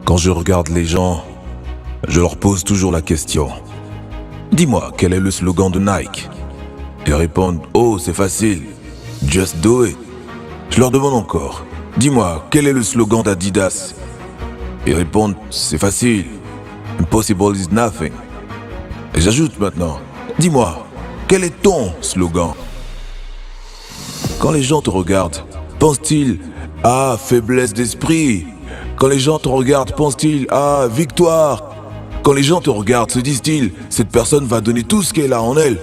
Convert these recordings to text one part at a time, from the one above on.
Quand je regarde les gens, je leur pose toujours la question. Dis-moi, quel est le slogan de Nike? Ils répondent, oh, c'est facile, just do it. Je leur demande encore, dis-moi, quel est le slogan d'Adidas? Ils répondent, c'est facile, impossible is nothing. Et j'ajoute maintenant, dis-moi, quel est ton slogan? Quand les gens te regardent, pensent-ils à faiblesse d'esprit? Quand les gens te regardent, pensent-ils à victoire? Quand les gens te regardent, se disent-ils, cette personne va donner tout ce qu'elle a en elle?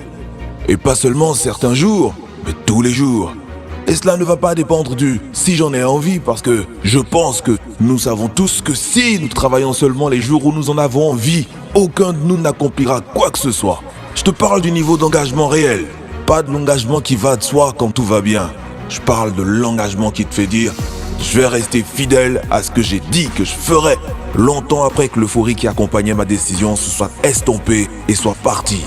Et pas seulement certains jours, mais tous les jours. Et cela ne va pas dépendre du si j'en ai envie, parce que je pense que nous savons tous que si nous travaillons seulement les jours où nous en avons envie, aucun de nous n'accomplira quoi que ce soit. Je te parle du niveau d'engagement réel, pas de l'engagement qui va de soi quand tout va bien. Je parle de l'engagement qui te fait dire, je vais rester fidèle à ce que j'ai dit que je ferais, longtemps après que l'euphorie qui accompagnait ma décision se soit estompée et soit partie.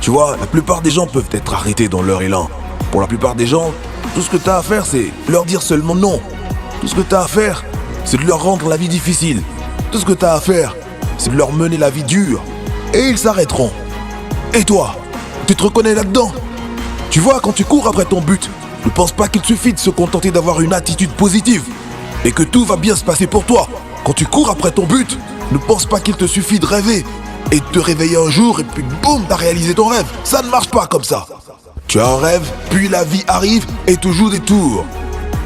Tu vois, la plupart des gens peuvent être arrêtés dans leur élan. Pour la plupart des gens, tout ce que tu as à faire, c'est leur dire seulement non. Tout ce que tu as à faire, c'est de leur rendre la vie difficile. Tout ce que tu as à faire, c'est de leur mener la vie dure. Et ils s'arrêteront. Et toi, tu te reconnais là-dedans? Tu vois, quand tu cours après ton but, ne pense pas qu'il suffit de se contenter d'avoir une attitude positive et que tout va bien se passer pour toi. Quand tu cours après ton but, ne pense pas qu'il te suffit de rêver et de te réveiller un jour et puis boum, t'as réalisé ton rêve. Ça ne marche pas comme ça. Tu as un rêve, puis la vie arrive et te joue des tours.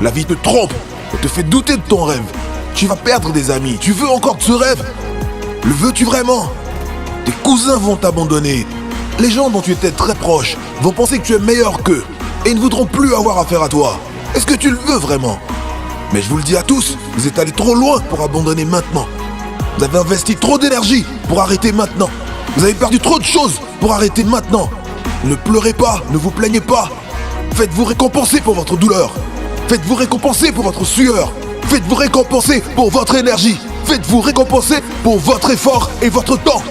La vie te trompe et te fait douter de ton rêve. Tu vas perdre des amis. Tu veux encore de ce rêve? Le veux-tu vraiment? Tes cousins vont t'abandonner. Les gens dont tu étais très proche vont penser que tu es meilleur qu'eux et ne voudront plus avoir affaire à toi. Est-ce que tu le veux vraiment? Mais je vous le dis à tous, vous êtes allés trop loin pour abandonner maintenant. Vous avez investi trop d'énergie pour arrêter maintenant. Vous avez perdu trop de choses pour arrêter maintenant. Ne pleurez pas, ne vous plaignez pas. Faites-vous récompenser pour votre douleur. Faites-vous récompenser pour votre sueur. Faites-vous récompenser pour votre énergie. Faites-vous récompenser pour votre effort et votre temps.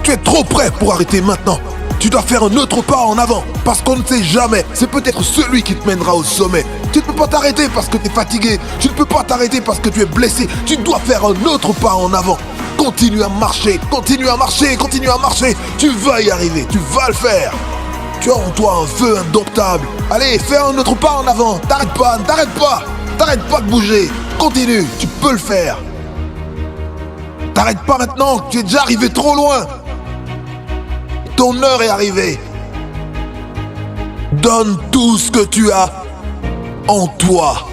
Tu es trop près pour arrêter maintenant. Tu dois faire un autre pas en avant, parce qu'on ne sait jamais, c'est peut-être celui qui te mènera au sommet. Tu ne peux pas t'arrêter parce que tu es fatigué, tu ne peux pas t'arrêter parce que tu es blessé, tu dois faire un autre pas en avant. Continue à marcher, continue à marcher, continue à marcher, tu vas y arriver, tu vas le faire. Tu as en toi un feu indomptable. Allez, fais un autre pas en avant, t'arrêtes pas, t'arrêtes pas de bouger, continue, tu peux le faire. T'arrêtes pas maintenant, tu es déjà arrivé trop loin. Ton heure est arrivée. Donne tout ce que tu as en toi.